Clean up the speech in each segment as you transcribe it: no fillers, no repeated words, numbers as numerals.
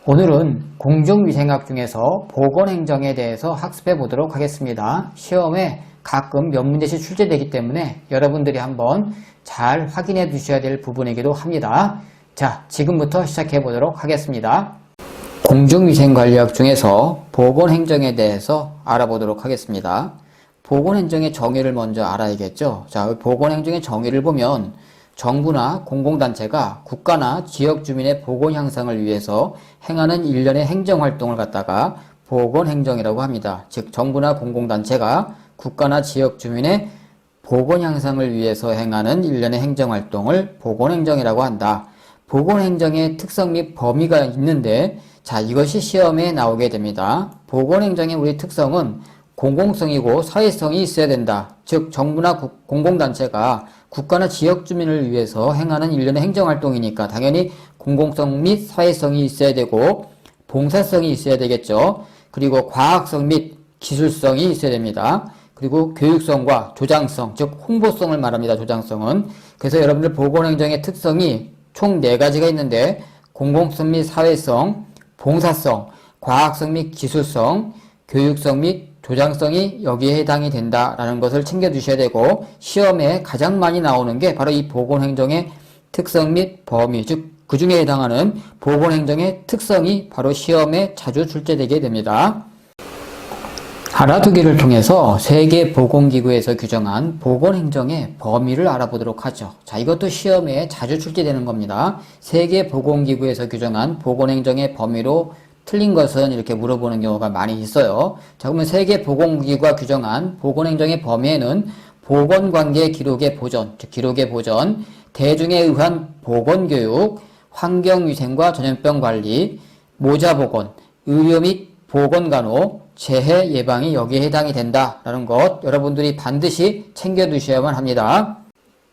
오늘은 공중위생학 중에서 보건행정에 대해서 학습해 보도록 하겠습니다. 시험에 가끔 몇 문제씩 출제되기 때문에 여러분들이 한번 잘 확인해 두셔야 될 부분이기도 합니다. 자, 지금부터 시작해 보도록 하겠습니다. 공중위생관리학 중에서 보건행정에 대해서 알아보도록 하겠습니다. 보건행정의 정의를 먼저 알아야겠죠. 자, 보건행정의 정의를 보면 정부나 공공단체가 국가나 지역 주민의 보건 향상을 위해서 행하는 일련의 행정활동을 갖다가 보건행정이라고 합니다. 즉 정부나 공공단체가 국가나 지역 주민의 보건 향상을 위해서 행하는 일련의 행정활동을 보건행정이라고 한다. 보건행정의 특성 및 범위가 있는데 자, 이것이 시험에 나오게 됩니다. 보건행정의 우리 특성은 공공성이고 사회성이 있어야 된다. 즉 정부나 공공단체가 국가나 지역 주민을 위해서 행하는 일련의 행정활동이니까 당연히 공공성 및 사회성이 있어야 되고 봉사성이 있어야 되겠죠. 그리고 과학성 및 기술성이 있어야 됩니다. 그리고 교육성과 조장성, 즉 홍보성을 말합니다. 조장성은. 그래서 여러분들 보건행정의 특성이 총 4가지가 있는데 공공성 및 사회성, 봉사성, 과학성 및 기술성, 교육성 및 조장성이 여기에 해당이 된다라는 것을 챙겨주셔야 되고 시험에 가장 많이 나오는 게 바로 이 보건행정의 특성 및 범위, 즉 그 중에 해당하는 보건행정의 특성이 바로 시험에 자주 출제되게 됩니다. 알아두기를 통해서 세계보건기구에서 규정한 보건행정의 범위를 알아보도록 하죠. 자, 이것도 시험에 자주 출제되는 겁니다. 세계보건기구에서 규정한 보건행정의 범위로 틀린 것은 이렇게 물어보는 경우가 많이 있어요. 자, 그러면 세계보건기구가 규정한 보건행정의 범위에는 보건관계 기록의 보존, 즉 기록의 보존, 대중에 의한 보건교육, 환경위생과 전염병 관리, 모자보건, 의료 및 보건간호, 재해 예방이 여기에 해당이 된다라는 것 여러분들이 반드시 챙겨두셔야만 합니다.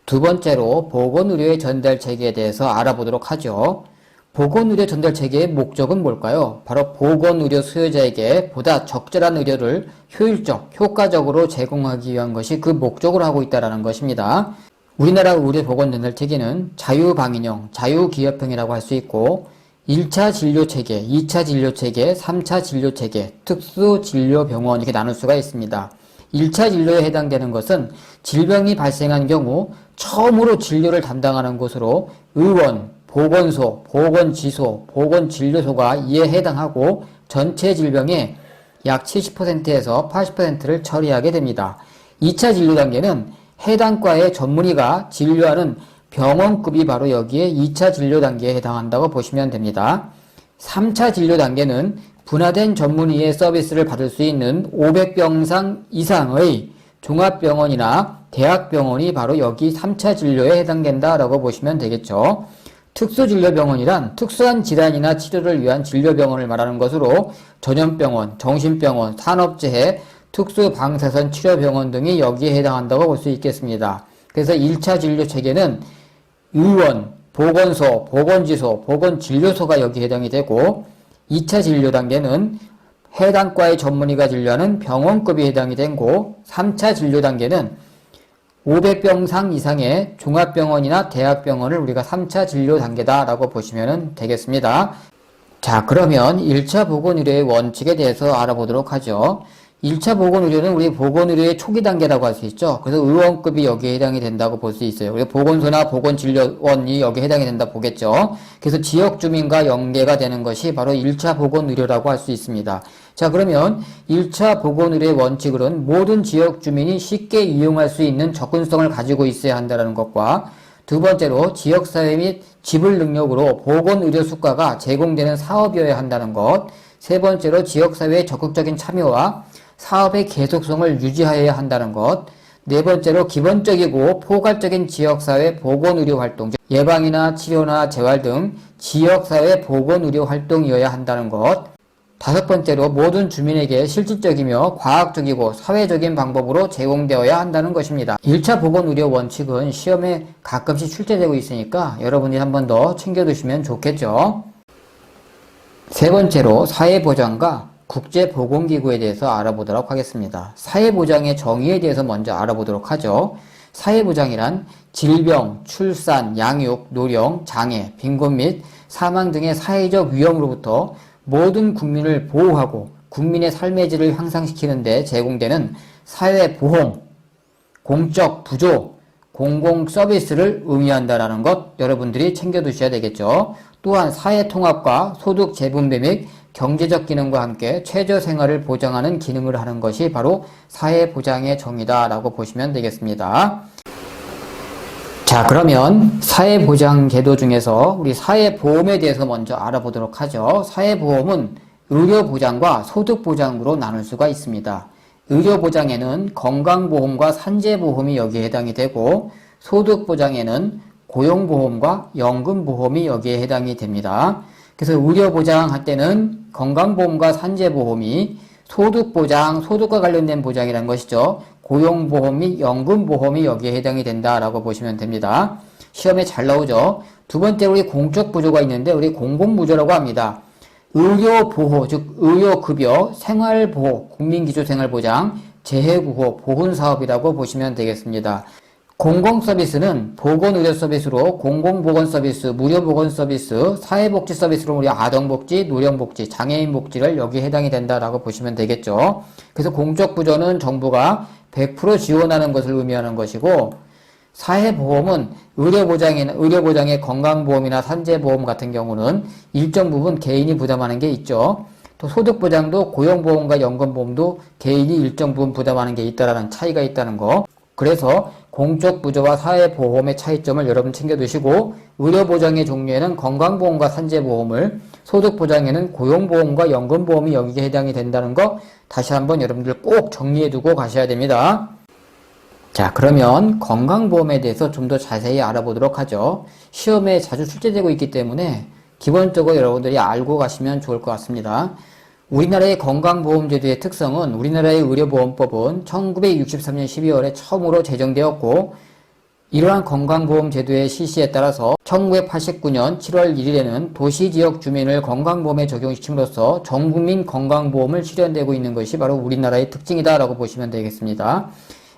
두 번째로 보건의료의 전달체계에 대해서 알아보도록 하죠. 보건의료 전달체계의 목적은 뭘까요? 바로 보건의료 수요자에게 보다 적절한 의료를 효율적, 효과적으로 제공하기 위한 것이 그 목적으로 하고 있다는 것입니다. 우리나라 의료 보건 전달체계는 자유방인형, 자유기업형이라고 할 수 있고 1차 진료체계, 2차 진료체계, 3차 진료체계, 특수진료병원 이렇게 나눌 수가 있습니다. 1차 진료에 해당되는 것은 질병이 발생한 경우 처음으로 진료를 담당하는 곳으로 의원, 보건소, 보건지소, 보건진료소가 이에 해당하고 전체 질병의 약 70%에서 80%를 처리하게 됩니다. 2차 진료 단계는 해당 과의 전문의가 진료하는 병원급이 바로 여기에 2차 진료 단계에 해당한다고 보시면 됩니다. 3차 진료 단계는 분화된 전문의의 서비스를 받을 수 있는 500병상 이상의 종합병원이나 대학병원이 바로 여기 3차 진료에 해당된다라고 보시면 되겠죠. 특수진료병원이란 특수한 질환이나 치료를 위한 진료병원을 말하는 것으로 전염병원, 정신병원, 산업재해, 특수방사선 치료병원 등이 여기에 해당한다고 볼 수 있겠습니다. 그래서 1차 진료체계는 의원, 보건소, 보건지소, 보건진료소가 여기에 해당이 되고 2차 진료 단계는 해당 과의 전문의가 진료하는 병원급이 해당이 되고 3차 진료 단계는 500병상 이상의 종합병원이나 대학병원을 우리가 3차 진료 단계다라고 보시면 되겠습니다. 자, 그러면 1차 보건의료의 원칙에 대해서 알아보도록 하죠. 1차 보건의료는 우리 보건의료의 초기 단계라고 할 수 있죠. 그래서 의원급이 여기에 해당이 된다고 볼 수 있어요. 우리 보건소나 보건진료원이 여기에 해당이 된다 보겠죠. 그래서 지역 주민과 연계가 되는 것이 바로 1차 보건의료라고 할 수 있습니다. 자, 그러면 1차 보건의료의 원칙으로는 모든 지역 주민이 쉽게 이용할 수 있는 접근성을 가지고 있어야 한다는 것과 두 번째로 지역사회 및 지불 능력으로 보건의료 수가가 제공되는 사업이어야 한다는 것, 세 번째로 지역사회의 적극적인 참여와 사업의 계속성을 유지하여야 한다는 것, 네 번째로 기본적이고 포괄적인 지역사회 보건의료 활동, 예방이나 치료나 재활 등 지역사회 보건의료 활동이어야 한다는 것, 다섯 번째로 모든 주민에게 실질적이며 과학적이고 사회적인 방법으로 제공되어야 한다는 것입니다. 1차 보건의료 원칙은 시험에 가끔씩 출제되고 있으니까 여러분이 한 번 더 챙겨두시면 좋겠죠. 세 번째로 사회보장과 국제보건기구에 대해서 알아보도록 하겠습니다. 사회보장의 정의에 대해서 먼저 알아보도록 하죠. 사회보장이란 질병, 출산, 양육, 노령, 장애, 빈곤 및 사망 등의 사회적 위험으로부터 모든 국민을 보호하고 국민의 삶의 질을 향상시키는 데 제공되는 사회보험, 공적 부조, 공공 서비스를 의미한다라는 것 여러분들이 챙겨두셔야 되겠죠. 또한 사회통합과 소득 재분배 및 경제적 기능과 함께 최저생활을 보장하는 기능을 하는 것이 바로 사회보장의 정의다라고 보시면 되겠습니다. 자, 그러면 사회보장제도 중에서 우리 사회보험에 대해서 먼저 알아보도록 하죠. 사회보험은 의료보장과 소득보장으로 나눌 수가 있습니다. 의료보장에는 건강보험과 산재보험이 여기에 해당이 되고, 소득보장에는 고용보험과 연금보험이 여기에 해당이 됩니다. 그래서 의료보장 할 때는 건강보험과 산재보험이, 소득보장, 소득과 관련된 보장이라는 것이죠. 고용보험 및 연금보험이 여기에 해당이 된다라고 보시면 됩니다. 시험에 잘 나오죠. 두 번째로 우리 공적 부조가 있는데 우리 공공부조라고 합니다. 의료보호, 즉 의료급여, 생활보호, 국민기초생활보장, 재해구호, 보훈사업이라고 보시면 되겠습니다. 공공서비스는 보건의료서비스로 공공보건서비스, 무료보건서비스, 사회복지서비스로 우리 아동복지, 노령복지, 장애인복지를 여기에 해당이 된다라고 보시면 되겠죠. 그래서 공적부조는 정부가 100% 지원하는 것을 의미하는 것이고, 사회보험은 의료보장의 건강보험이나 산재보험 같은 경우는 일정 부분 개인이 부담하는 게 있죠. 또 소득보장도 고용보험과 연금보험도 개인이 일정 부분 부담하는 게 있다라는 차이가 있다는 거. 그래서 공적 부조와 사회보험의 차이점을 여러분 챙겨두시고, 의료보장의 종류에는 건강보험과 산재보험을, 소득보장에는 고용보험과 연금보험이 여기에 해당이 된다는 거 다시 한번 여러분들 꼭 정리해두고 가셔야 됩니다. 자, 그러면 건강보험에 대해서 좀 더 자세히 알아보도록 하죠. 시험에 자주 출제되고 있기 때문에 기본적으로 여러분들이 알고 가시면 좋을 것 같습니다. 우리나라의 건강보험제도의 특성은, 우리나라의 의료보험법은 1963년 12월에 처음으로 제정되었고, 이러한 건강보험제도의 실시에 따라서 1989년 7월 1일에는 도시지역 주민을 건강보험에 적용시킴으로써 전국민 건강보험을 실현되고 있는 것이 바로 우리나라의 특징이다라고 보시면 되겠습니다.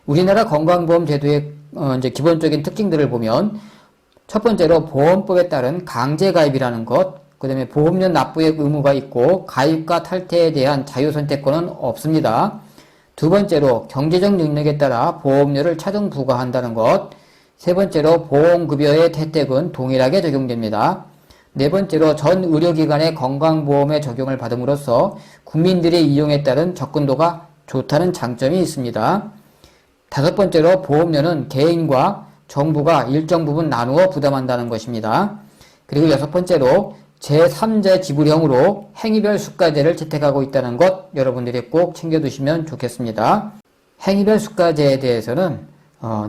우리나라 건강보험제도의 이제 기본적인 특징들을 보면, 첫 번째로 보험법에 따른 강제가입이라는 것, 그 다음에 보험료 납부의 의무가 있고 가입과 탈퇴에 대한 자유선택권은 없습니다. 두 번째로 경제적 능력에 따라 보험료를 차등 부과한다는 것. 세 번째로 보험급여의 혜택은 동일하게 적용됩니다. 네 번째로 전 의료기관의 건강보험에 적용을 받음으로써 국민들의 이용에 따른 접근도가 좋다는 장점이 있습니다. 다섯 번째로 보험료는 개인과 정부가 일정 부분 나누어 부담한다는 것입니다. 그리고 여섯 번째로 제3자 지불형으로 행위별 수가제를 채택하고 있다는 것 여러분들이 꼭 챙겨두시면 좋겠습니다. 행위별 수가제에 대해서는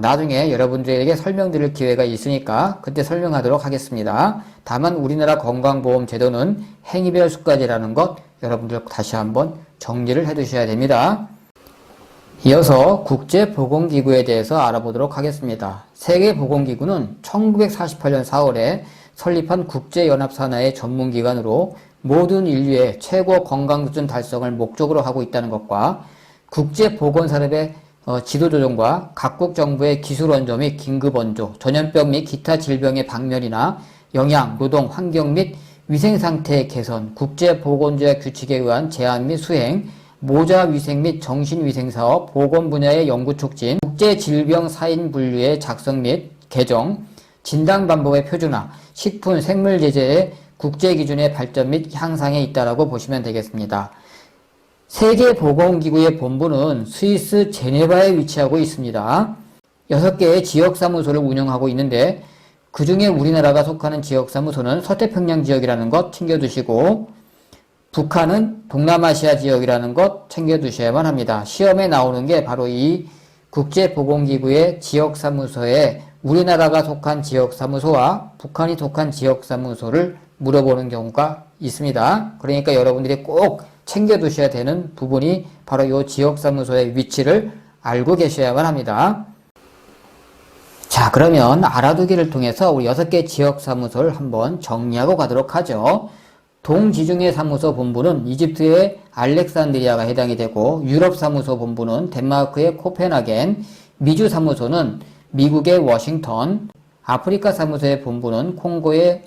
나중에 여러분들에게 설명드릴 기회가 있으니까 그때 설명하도록 하겠습니다. 다만 우리나라 건강보험 제도는 행위별 수가제라는 것 여러분들 다시 한번 정리를 해두셔야 됩니다. 이어서 국제보건기구에 대해서 알아보도록 하겠습니다. 세계보건기구는 1948년 4월에 설립한 국제연합산하의 전문기관으로 모든 인류의 최고 건강수준 달성을 목적으로 하고 있다는 것과, 국제보건산업의 지도조정과 각국 정부의 기술원조 및 긴급원조, 전염병 및 기타 질병의 박멸이나 영양, 노동, 환경 및 위생상태의 개선, 국제보건조약 규칙에 의한 제한 및 수행, 모자위생 및 정신위생사업, 보건 분야의 연구 촉진, 국제질병 사인 분류의 작성 및 개정, 진단방법의 표준화, 식품, 생물 제재의 국제기준의 발전 및 향상에 있다라고 보시면 되겠습니다. 세계보건기구의 본부는 스위스 제네바에 위치하고 있습니다. 6개의 지역사무소를 운영하고 있는데, 그 중에 우리나라가 속하는 지역사무소는 서태평양 지역이라는 것 챙겨두시고, 북한은 동남아시아 지역이라는 것 챙겨두셔야만 합니다. 시험에 나오는 게 바로 이 국제보건기구의 지역사무소에 우리나라가 속한 지역사무소와 북한이 속한 지역사무소를 물어보는 경우가 있습니다. 그러니까 여러분들이 꼭 챙겨두셔야 되는 부분이 바로 이 지역사무소의 위치를 알고 계셔야만 합니다. 자, 그러면 알아두기를 통해서 우리 6개 지역사무소를 한번 정리하고 가도록 하죠. 동지중해 사무소 본부는 이집트의 알렉산드리아가 해당이 되고, 유럽 사무소 본부는 덴마크의 코펜하겐, 미주 사무소는 미국의 워싱턴, 아프리카 사무소의 본부는 콩고의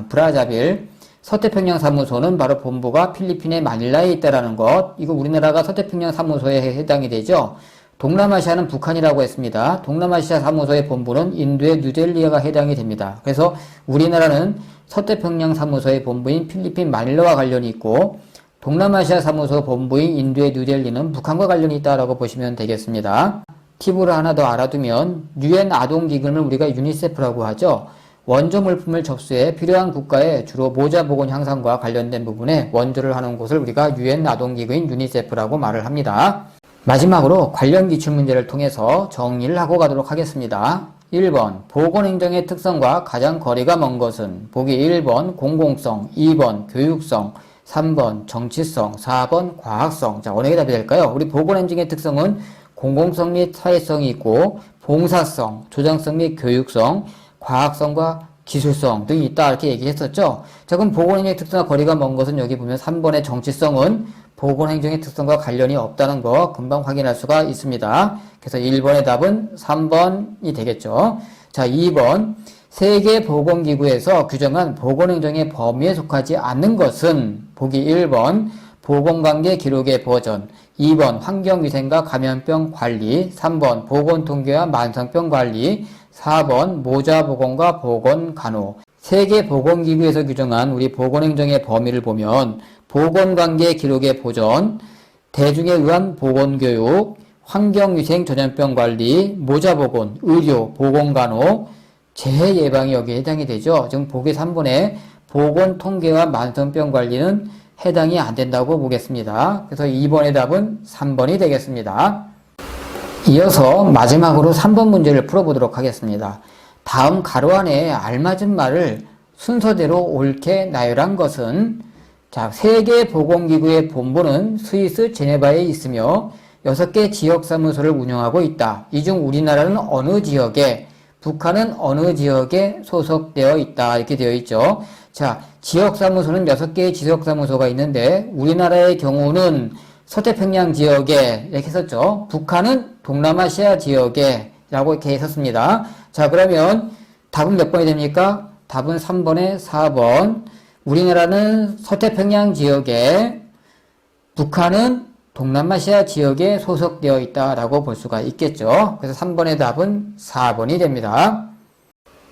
브라자빌, 서태평양 사무소는 바로 본부가 필리핀의 마닐라에 있다라는 것. 이거 우리나라가 서태평양 사무소에 해당이 되죠. 동남아시아는 북한이라고 했습니다. 동남아시아 사무소의 본부는 인도의 뉴델리가 해당이 됩니다. 그래서 우리나라는 서태평양 사무소의 본부인 필리핀 마닐라와 관련이 있고, 동남아시아 사무소 본부인 인도의 뉴델리는 북한과 관련이 있다라고 보시면 되겠습니다. 팁을 하나 더 알아두면 유엔 아동기금을 우리가 유니세프라고 하죠. 원조 물품을 접수해 필요한 국가에 주로 모자 보건 향상과 관련된 부분에 원조를 하는 곳을 우리가 유엔 아동기구인 유니세프라고 말을 합니다. 마지막으로 관련 기출문제를 통해서 정리를 하고 가도록 하겠습니다. 1번 보건행정의 특성과 가장 거리가 먼 것은 보기 1번 공공성, 2번 교육성, 3번 정치성, 4번 과학성. 자, 어느 게 답이 될까요? 우리 보건행정의 특성은 공공성 및 사회성이 있고 봉사성, 조정성 및 교육성, 과학성과 기술성 등이 있다 이렇게 얘기했었죠. 자, 그럼 보건행정의 특성과 거리가 먼 것은 여기 보면 3번의 정치성은 보건행정의 특성과 관련이 없다는 거 금방 확인할 수가 있습니다. 그래서 1번의 답은 3번이 되겠죠. 자, 2번 세계보건기구에서 규정한 보건행정의 범위에 속하지 않는 것은 보기 1번 보건관계 기록의 보전, 2번 환경위생과 감염병 관리, 3번 보건통계와 만성병 관리, 4번 모자보건과 보건간호. 세계보건기구에서 규정한 우리 보건행정의 범위를 보면 보건관계 기록의 보전, 대중에 의한 보건교육, 환경위생 전염병 관리, 모자보건, 의료, 보건간호, 재해 예방이 여기에 해당이 되죠. 지금 보기 3번에 보건통계와 만성병 관리는 해당이 안 된다고 보겠습니다. 그래서 2번의 답은 3번이 되겠습니다. 이어서 마지막으로 3번 문제를 풀어보도록 하겠습니다. 다음 가로 안에 알맞은 말을 순서대로 옳게 나열한 것은 자, 세계보건기구의 본부는 스위스 제네바에 있으며 6개 지역사무소를 운영하고 있다. 이 중 우리나라는 어느 지역에, 북한은 어느 지역에 소속되어 있다. 이렇게 되어 있죠. 자, 지역사무소는 6개의 지역사무소가 있는데 우리나라의 경우는 서태평양 지역에 이렇게 했었죠. 북한은 동남아시아 지역에 라고 이렇게 했었습니다. 자, 그러면 답은 몇 번이 됩니까? 답은 3번에 4번. 우리나라는 서태평양 지역에, 북한은 동남아시아 지역에 소속되어 있다라고 볼 수가 있겠죠. 그래서 3번의 답은 4번이 됩니다.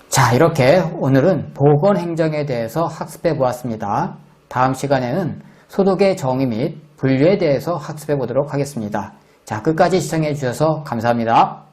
자, 이렇게 오늘은 보건행정에 대해서 학습해 보았습니다. 다음 시간에는 소득의 정의 및 분류에 대해서 학습해 보도록 하겠습니다. 자, 끝까지 시청해 주셔서 감사합니다.